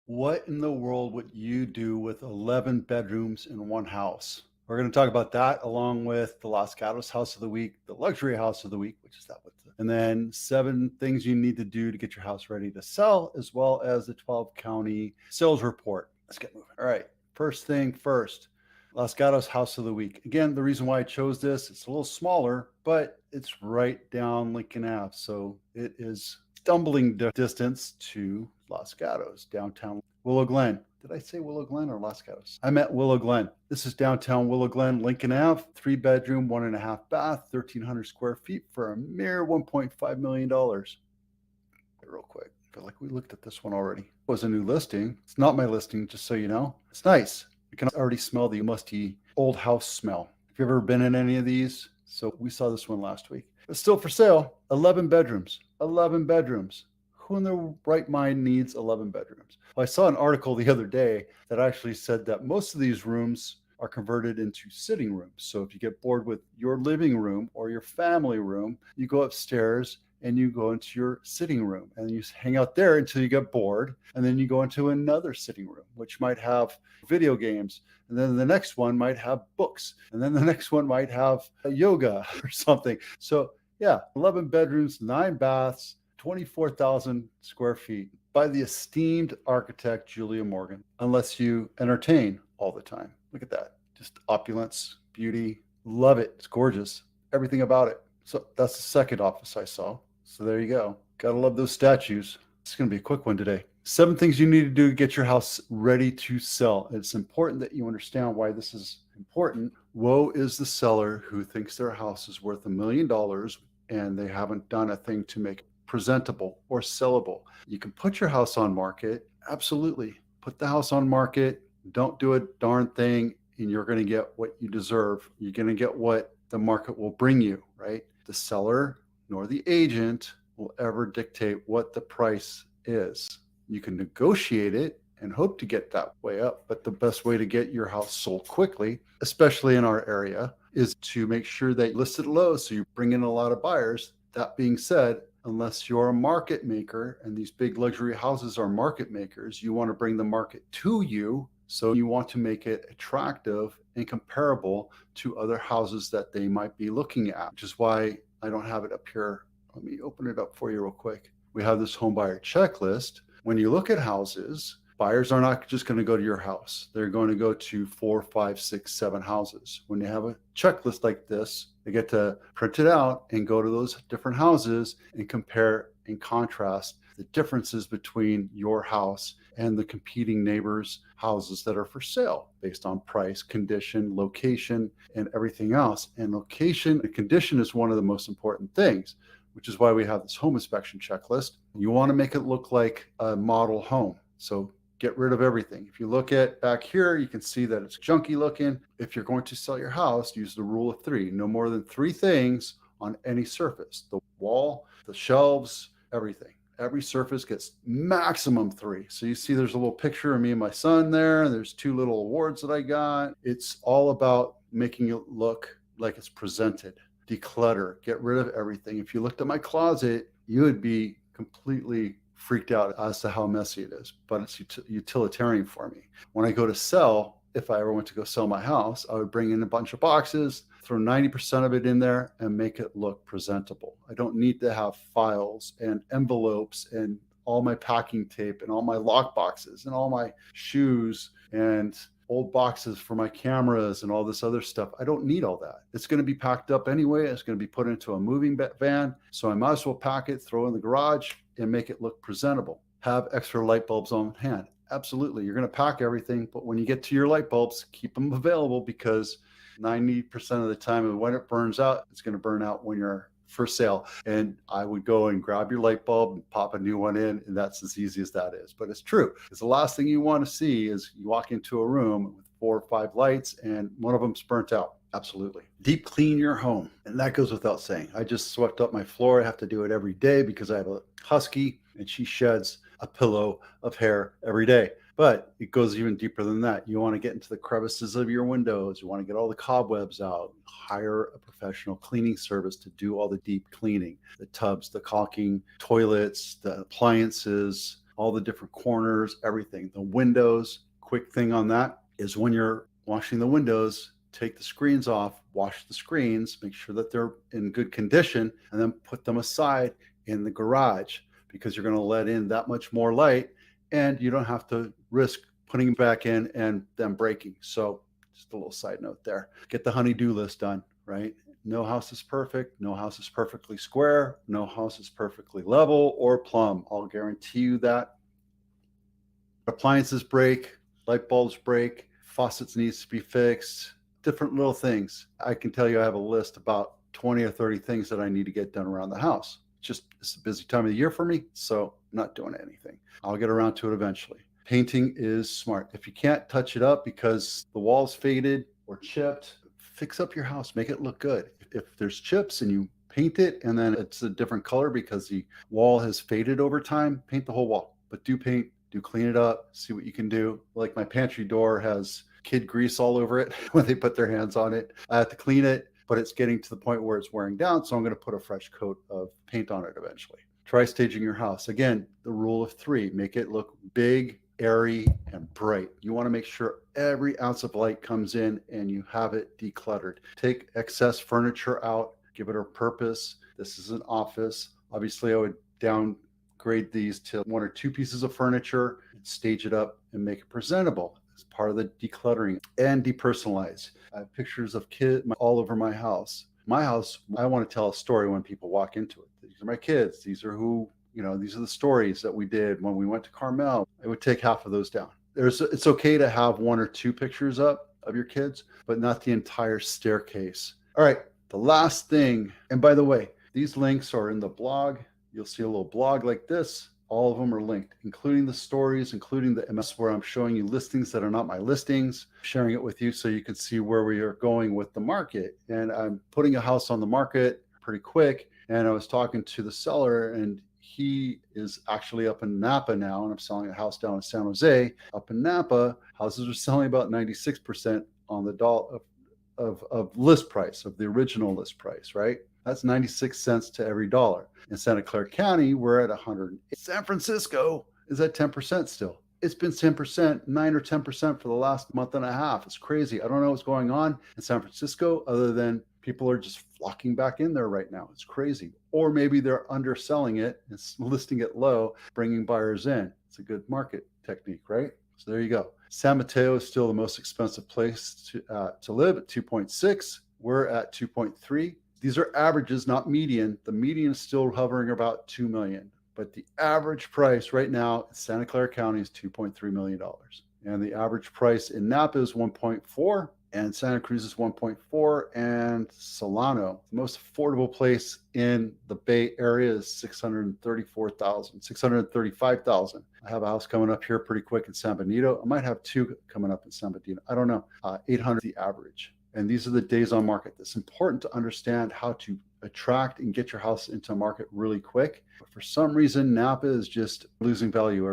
What in the world would you do with 11 bedrooms in one house? We're going to talk about that along with the Los Gatos house of the week, the luxury house of the week, which is that one, and then 7 things you need to do to get your house ready to sell, as well as the 12 county sales report. Let's get moving. All right. First thing first, Los Gatos house of the week. Again, the reason why I chose this, it's a little smaller, but it's right down Lincoln Ave. So it is stumbling distance to Los Gatos, downtown Willow Glen. Did I say Willow Glen or Los Gatos? I meant Willow Glen. This is downtown Willow Glen, Lincoln Ave, 3 bedroom, 1.5 bath, 1,300 square feet for a mere $1.5 million. Real quick, I feel like we looked at this one already. It was a new listing. It's not my listing, just so you know. It's nice. You can already smell the musty old house smell. Have you ever been in any of these? So we saw this one last week. It's still for sale. 11 bedrooms. 11 bedrooms. Who in their right mind needs 11 bedrooms? Well, I saw an article the other day that actually said that most of these rooms are converted into sitting rooms. So if you get bored with your living room or your family room, you go upstairs and you go into your sitting room and you hang out there until you get bored. And then you go into another sitting room, which might have video games. And then the next one might have books. And then the next one might have yoga or something. So yeah, 11 bedrooms, 9 baths, 24,000 square feet by the esteemed architect, Julia Morgan, unless you entertain all the time. Look at that. Just opulence, beauty. Love it. It's gorgeous. Everything about it. So that's the second office I saw. So there you go. Gotta love those statues. It's going to be a quick one today. 7 things you need to do to get your house ready to sell. It's important that you understand why this is important. Woe is the seller who thinks their house is worth $1 million and they haven't done a thing to make it presentable or sellable. You can put your house on market. Absolutely. Put the house on market. Don't do a darn thing and you're going to get what you deserve. You're going to get what the market will bring you, right? The seller nor the agent will ever dictate what the price is. You can negotiate it and hope to get that way up, but the best way to get your house sold quickly, especially in our area, is to make sure that you list it low so you bring in a lot of buyers. That being said, unless you're a market maker, and these big luxury houses are market makers, you want to bring the market to you. So you want to make it attractive and comparable to other houses that they might be looking at, which is why I don't have it up here. Let me open it up for you real quick. We have this home buyer checklist. When you look at houses, buyers are not just going to go to your house. They're going to go to 4, 5, 6, 7 houses. When you have a checklist like this, they get to print it out and go to those different houses and compare and contrast the differences between your house and the competing neighbors' houses that are for sale based on price, condition, location, and everything else. And location and condition is one of the most important things, which is why we have this home inspection checklist. You want to make it look like a model home. So get rid of everything. If you look at back here, you can see that it's junky looking. If you're going to sell your house, use the rule of 3. No more than 3 things on any surface. The wall, the shelves, everything. Every surface gets maximum 3. So you see there's a little picture of me and my son there, and there's 2 little awards that I got. It's all about making it look like it's presented. Declutter, get rid of everything. If you looked at my closet, you would be completely freaked out as to how messy it is, but it's utilitarian for me. When I go to sell, if I ever went to go sell my house, I would bring in a bunch of boxes, throw 90% of it in there and make it look presentable. I don't need to have files and envelopes and all my packing tape and all my lock boxes and all my shoes and old boxes for my cameras and all this other stuff. I don't need all that. It's going to be packed up anyway. It's going to be put into a moving van. So I might as well pack it, throw it in the garage and make it look presentable. Have extra light bulbs on hand. Absolutely. You're going to pack everything, but when you get to your light bulbs, keep them available because 90% of the time when it burns out, it's going to burn out when you're for sale. And I would go and grab your light bulb and pop a new one in. And that's as easy as that is. But it's true. Because the last thing you want to see is you walk into a room with 4 or 5 lights and one of them's burnt out. Absolutely. Deep clean your home. And that goes without saying. I just swept up my floor. I have to do it every day because I have a husky and she sheds a pillow of hair every day. But it goes even deeper than that. You want to get into the crevices of your windows. You want to get all the cobwebs out. Hire a professional cleaning service to do all the deep cleaning, the tubs, the caulking, toilets, the appliances, all the different corners, everything. The windows, quick thing on that is when you're washing the windows, take the screens off, wash the screens, make sure that they're in good condition, and then put them aside in the garage because you're going to let in that much more light and you don't have to risk putting them back in and them breaking. So just a little side note there. Get the honey-do list done, right? No house is perfect. No house is perfectly square. No house is perfectly level or plumb. I'll guarantee you that. Appliances break, light bulbs break, faucets needs to be fixed, different little things. I can tell you I have a list about 20 or 30 things that I need to get done around the house. It's a busy time of the year for me, so I'm not doing anything. I'll get around to it eventually. Painting is smart. If you can't touch it up because the wall's faded or chipped, fix up your house, make it look good. If there's chips and you paint it and then it's a different color because the wall has faded over time, paint the whole wall. But do paint, do clean it up, see what you can do. Like my pantry door has kid grease all over it when they put their hands on it. I have to clean it, but it's getting to the point where it's wearing down, so I'm going to put a fresh coat of paint on it eventually. Try staging your house. Again, the rule of 3, make it look big, airy, and bright. You want to make sure every ounce of light comes in and you have it decluttered. Take excess furniture out, give it a purpose. This is an office. Obviously, I would downgrade these to 1 or 2 pieces of furniture and stage it up and make it presentable as part of the decluttering. And depersonalize. I have pictures of kids all over my house. My house, I want to tell a story when people walk into it. These are my kids. These are these are the stories that we did when we went to Carmel. I would take half of those down. It's okay to have 1 or 2 pictures up of your kids, but not the entire staircase. All right, the last thing, and by the way, these links are in the blog. You'll see a little blog like this. All of them are linked, including the stories, including the MS where I'm showing you listings that are not my listings, sharing it with you so you can see where we are going with the market. And I'm putting a house on the market pretty quick. And I was talking to the seller and he is actually up in Napa now. And I'm selling a house down in San Jose. Up in Napa, houses are selling about 96% on the dollar of list price, of the original list price, right? That's 96 cents to every dollar. In Santa Clara County, we're at 100. San Francisco is at 10% still. It's been 10%, 9 or 10% for the last month and a half. It's crazy. I don't know what's going on in San Francisco other than people are just flocking back in there right now. It's crazy. Or maybe they're underselling it and listing it low, bringing buyers in. It's a good market technique, right? So there you go. San Mateo is still the most expensive place to live at 2.6. We're at 2.3. These are averages, not median. The median is still hovering about 2 million, but the average price right now in Santa Clara County is $2.3 million. And the average price in Napa is 1.4, and Santa Cruz is 1.4, and Solano, the most affordable place in the Bay Area, is $634,000, $635,000. I have a house coming up here pretty quick in San Benito. I might have 2 coming up in San Benito. I don't know. 800 the average. And these are the days on market. It's important to understand how to attract and get your house into a market really quick. But for some reason, Napa is just losing value